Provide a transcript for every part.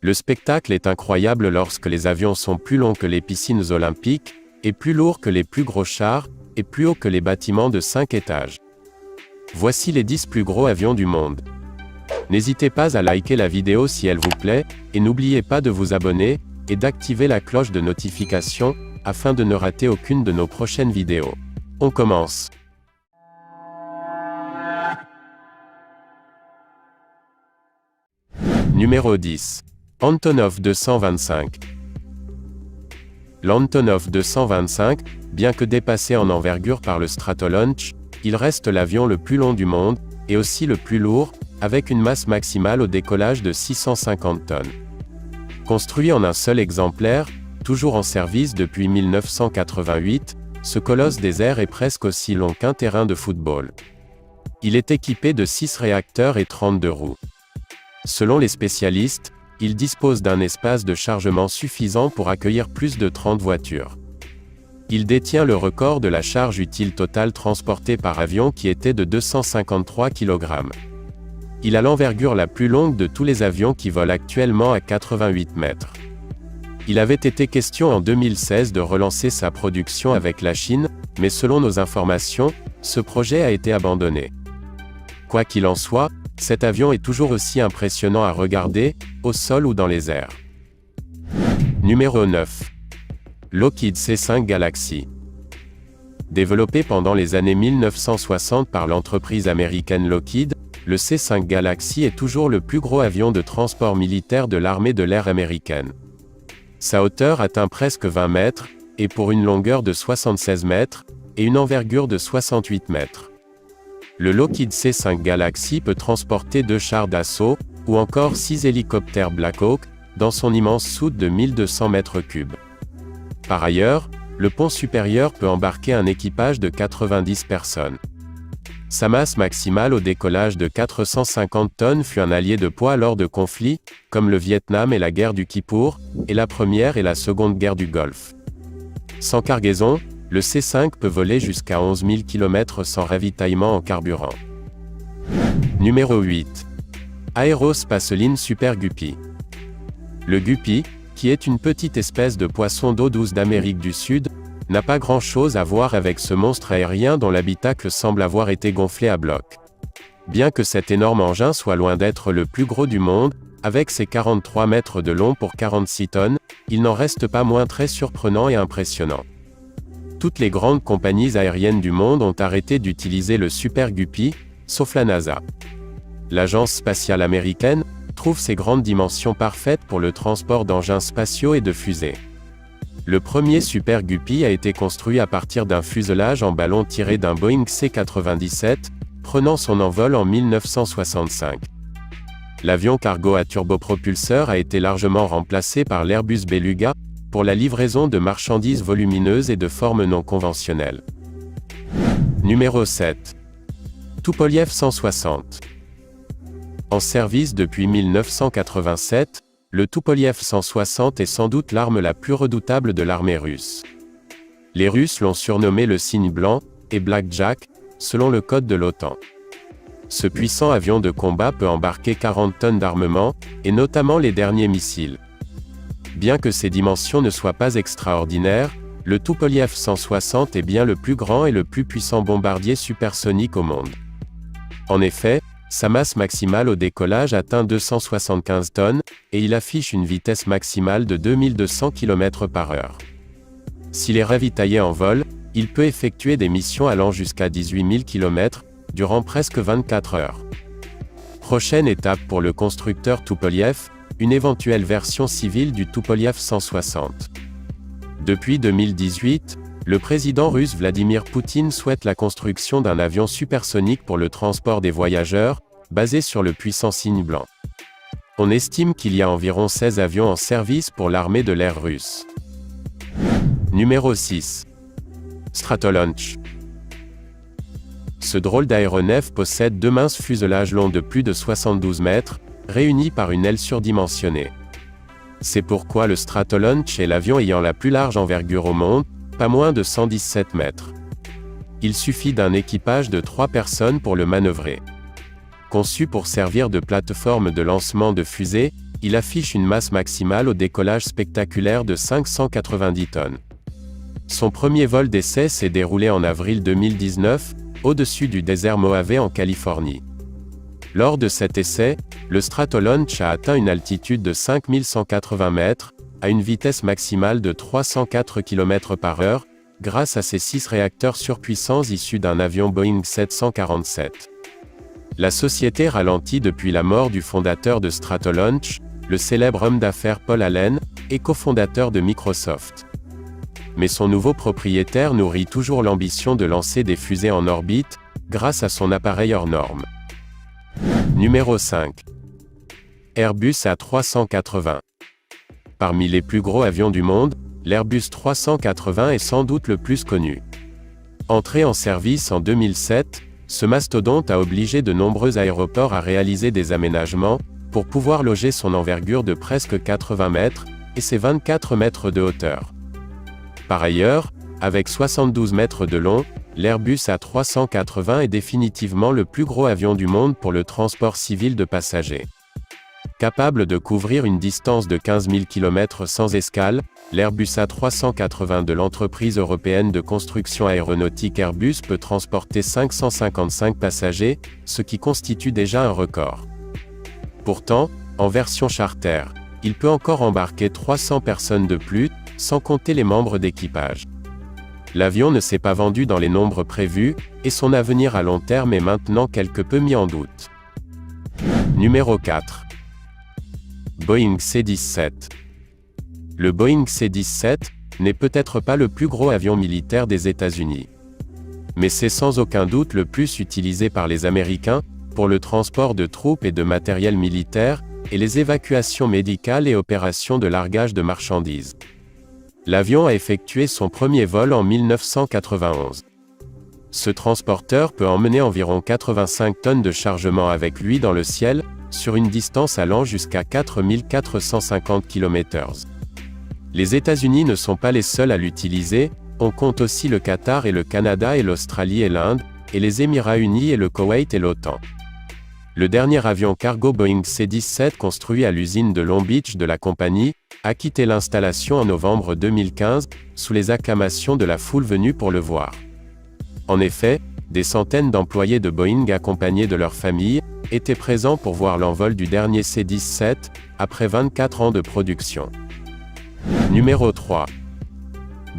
Le spectacle est incroyable lorsque les avions sont plus longs que les piscines olympiques, et plus lourds que les plus gros chars, et plus hauts que les bâtiments de 5 étages. Voici les 10 plus gros avions du monde. N'hésitez pas à liker la vidéo si elle vous plaît, et n'oubliez pas de vous abonner, et d'activer la cloche de notification, afin de ne rater aucune de nos prochaines vidéos. On commence. Numéro 10. Antonov 225. L'Antonov 225, bien que dépassé en envergure par le Stratolaunch, il reste l'avion le plus long du monde, et aussi le plus lourd, avec une masse maximale au décollage de 650 tonnes. Construit en un seul exemplaire, toujours en service depuis 1988, ce colosse des airs est presque aussi long qu'un terrain de football. Il est équipé de 6 réacteurs et 32 roues. Selon les spécialistes, il dispose d'un espace de chargement suffisant pour accueillir plus de 30 voitures. Il détient le record de la charge utile totale transportée par avion qui était de 253 kg. Il a l'envergure la plus longue de tous les avions qui volent actuellement à 88 mètres. Il avait été question en 2016 de relancer sa production avec la Chine, mais selon nos informations, ce projet a été abandonné. Quoi qu'il en soit, cet avion est toujours aussi impressionnant à regarder, au sol ou dans les airs. Numéro 9. Lockheed C5 Galaxy. Développé pendant les années 1960 par l'entreprise américaine Lockheed, le C5 Galaxy est toujours le plus gros avion de transport militaire de l'armée de l'air américaine. Sa hauteur atteint presque 20 mètres, et pour une longueur de 76 mètres, et une envergure de 68 mètres. Le Lockheed C5 Galaxy peut transporter 2 chars d'assaut, ou encore 6 hélicoptères Black Hawk, dans son immense soute de 1200 mètres cubes. Par ailleurs, le pont supérieur peut embarquer un équipage de 90 personnes. Sa masse maximale au décollage de 450 tonnes fut un allié de poids lors de conflits, comme le Vietnam et la guerre du Kippour, et la première et la seconde guerre du Golfe. Sans cargaison, le C5 peut voler jusqu'à 11 000 km sans ravitaillement en carburant. Numéro 8. Aerospaceline Super Guppy. Le Guppy, qui est une petite espèce de poisson d'eau douce d'Amérique du Sud, n'a pas grand-chose à voir avec ce monstre aérien dont l'habitacle semble avoir été gonflé à bloc. Bien que cet énorme engin soit loin d'être le plus gros du monde, avec ses 43 mètres de long pour 46 tonnes, il n'en reste pas moins très surprenant et impressionnant. Toutes les grandes compagnies aériennes du monde ont arrêté d'utiliser le Super Guppy, sauf la NASA. L'agence spatiale américaine trouve ses grandes dimensions parfaites pour le transport d'engins spatiaux et de fusées. Le premier Super Guppy a été construit à partir d'un fuselage en ballon tiré d'un Boeing C-97, prenant son envol en 1965. L'avion cargo à turbopropulseur a été largement remplacé par l'Airbus Beluga, pour la livraison de marchandises volumineuses et de formes non conventionnelles. Numéro 7. Tupolev 160. En service depuis 1987, le Tupolev 160 est sans doute l'arme la plus redoutable de l'armée russe. Les Russes l'ont surnommé le cygne blanc, et Blackjack, selon le code de l'OTAN. Ce puissant avion de combat peut embarquer 40 tonnes d'armement, et notamment les derniers missiles. Bien que ses dimensions ne soient pas extraordinaires, le Tupolev 160 est bien le plus grand et le plus puissant bombardier supersonique au monde. En effet, sa masse maximale au décollage atteint 275 tonnes, et il affiche une vitesse maximale de 2200 km/h. S'il est ravitaillé en vol, il peut effectuer des missions allant jusqu'à 18 000 km, durant presque 24 heures. Prochaine étape pour le constructeur Tupolev, une éventuelle version civile du Tupolev 160. Depuis 2018, le président russe Vladimir Poutine souhaite la construction d'un avion supersonique pour le transport des voyageurs, basé sur le puissant cygne blanc. On estime qu'il y a environ 16 avions en service pour l'armée de l'air russe. Numéro 6. Stratolaunch. Ce drôle d'aéronef possède 2 minces fuselages longs de plus de 72 mètres, réunis par une aile surdimensionnée. C'est pourquoi le Stratolaunch est l'avion ayant la plus large envergure au monde, pas moins de 117 mètres. Il suffit d'un équipage de 3 personnes pour le manœuvrer. Conçu pour servir de plateforme de lancement de fusées, il affiche une masse maximale au décollage spectaculaire de 590 tonnes. Son premier vol d'essai s'est déroulé en avril 2019, au-dessus du désert Mojave en Californie. Lors de cet essai, le Stratolaunch a atteint une altitude de 5180 mètres, à une vitesse maximale de 304 km/h, grâce à ses 6 réacteurs surpuissants issus d'un avion Boeing 747. La société ralentit depuis la mort du fondateur de Stratolaunch, le célèbre homme d'affaires Paul Allen, et cofondateur de Microsoft. Mais son nouveau propriétaire nourrit toujours l'ambition de lancer des fusées en orbite, grâce à son appareil hors norme. Numéro 5. Airbus A380. Parmi les plus gros avions du monde, l'Airbus 380 est sans doute le plus connu. Entré en service en 2007, ce mastodonte a obligé de nombreux aéroports à réaliser des aménagements, pour pouvoir loger son envergure de presque 80 mètres, et ses 24 mètres de hauteur. Par ailleurs, avec 72 mètres de long, l'Airbus A380 est définitivement le plus gros avion du monde pour le transport civil de passagers. Capable de couvrir une distance de 15 000 km sans escale, l'Airbus A380 de l'entreprise européenne de construction aéronautique Airbus peut transporter 555 passagers, ce qui constitue déjà un record. Pourtant, en version charter, il peut encore embarquer 300 personnes de plus, sans compter les membres d'équipage. L'avion ne s'est pas vendu dans les nombres prévus, et son avenir à long terme est maintenant quelque peu mis en doute. Numéro 4. Boeing C-17. Le Boeing C-17 n'est peut-être pas le plus gros avion militaire des États-Unis. Mais c'est sans aucun doute le plus utilisé par les Américains, pour le transport de troupes et de matériel militaire, et les évacuations médicales et opérations de largage de marchandises. L'avion a effectué son premier vol en 1991. Ce transporteur peut emmener environ 85 tonnes de chargement avec lui dans le ciel, sur une distance allant jusqu'à 4450 km/h. Les États-Unis ne sont pas les seuls à l'utiliser, on compte aussi le Qatar et le Canada et l'Australie et l'Inde, et les Émirats unis et le Koweït et l'OTAN. Le dernier avion cargo Boeing C-17 construit à l'usine de Long Beach de la compagnie, a quitté l'installation en novembre 2015, sous les acclamations de la foule venue pour le voir. En effet, des centaines d'employés de Boeing accompagnés de leurs familles, étaient présents pour voir l'envol du dernier C-17, après 24 ans de production. Numéro 3.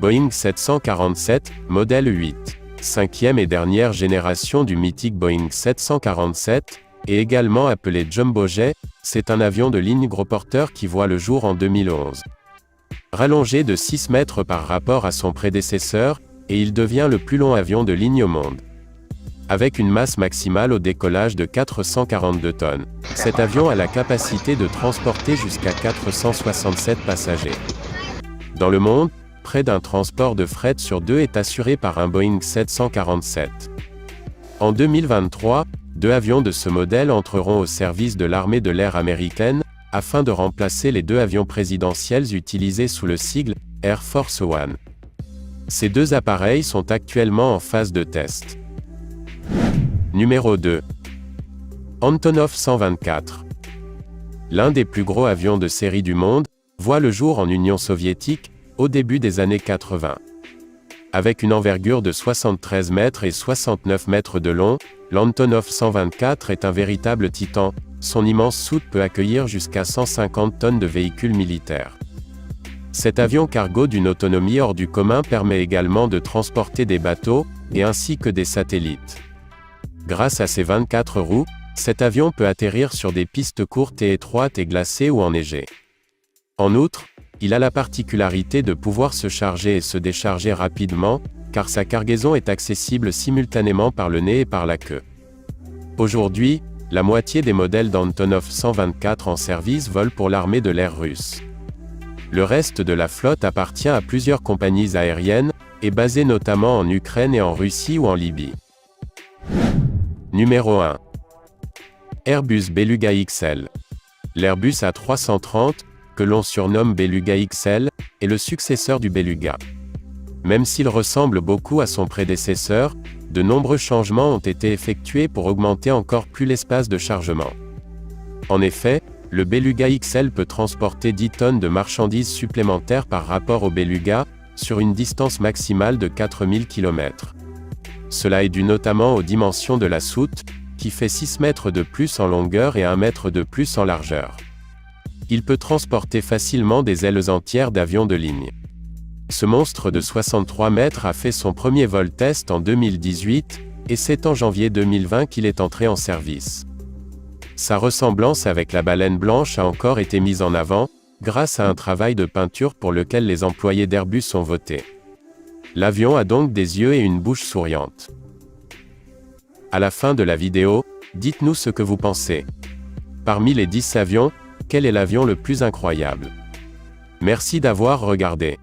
Boeing 747, modèle 8. Cinquième et dernière génération du mythique Boeing 747, et également appelé Jumbo Jet, c'est un avion de ligne gros porteur qui voit le jour en 2011. Rallongé de 6 mètres par rapport à son prédécesseur, et il devient le plus long avion de ligne au monde. Avec une masse maximale au décollage de 442 tonnes, cet avion a la capacité de transporter jusqu'à 467 passagers. Dans le monde, près d'un transport de fret sur 2 est assuré par un Boeing 747. En 2023, 2 avions de ce modèle entreront au service de l'armée de l'air américaine, afin de remplacer les 2 avions présidentiels utilisés sous le sigle Air Force One. Ces 2 appareils sont actuellement en phase de test. Numéro 2. Antonov 124. L'un des plus gros avions de série du monde, voit le jour en Union soviétique, au début des années 80. Avec une envergure de 73 mètres et 69 mètres de long, l'Antonov 124 est un véritable titan, son immense soute peut accueillir jusqu'à 150 tonnes de véhicules militaires. Cet avion cargo d'une autonomie hors du commun permet également de transporter des bateaux, et ainsi que des satellites. Grâce à ses 24 roues, cet avion peut atterrir sur des pistes courtes et étroites et glacées ou enneigées. En outre, il a la particularité de pouvoir se charger et se décharger rapidement, car sa cargaison est accessible simultanément par le nez et par la queue. Aujourd'hui, la moitié des modèles d'Antonov 124 en service volent pour l'armée de l'air russe. Le reste de la flotte appartient à plusieurs compagnies aériennes, et basées notamment en Ukraine et en Russie ou en Libye. Numéro 1. Airbus Beluga XL. L'Airbus A330, que l'on surnomme Beluga XL, est le successeur du Beluga. Même s'il ressemble beaucoup à son prédécesseur, de nombreux changements ont été effectués pour augmenter encore plus l'espace de chargement. En effet, Le Beluga XL peut transporter 10 tonnes de marchandises supplémentaires par rapport au Beluga, sur une distance maximale de 4000 km. Cela est dû notamment aux dimensions de la soute, qui fait 6 mètres de plus en longueur et 1 mètre de plus en largeur. Il peut transporter facilement des ailes entières d'avions de ligne. Ce monstre de 63 mètres a fait son premier vol test en 2018, et c'est en janvier 2020 qu'il est entré en service. Sa ressemblance avec la baleine blanche a encore été mise en avant, grâce à un travail de peinture pour lequel les employés d'Airbus ont voté. L'avion a donc des yeux et une bouche souriante. À la fin de la vidéo, dites-nous ce que vous pensez. Parmi les 10 avions, quel est l'avion le plus incroyable? Merci d'avoir regardé.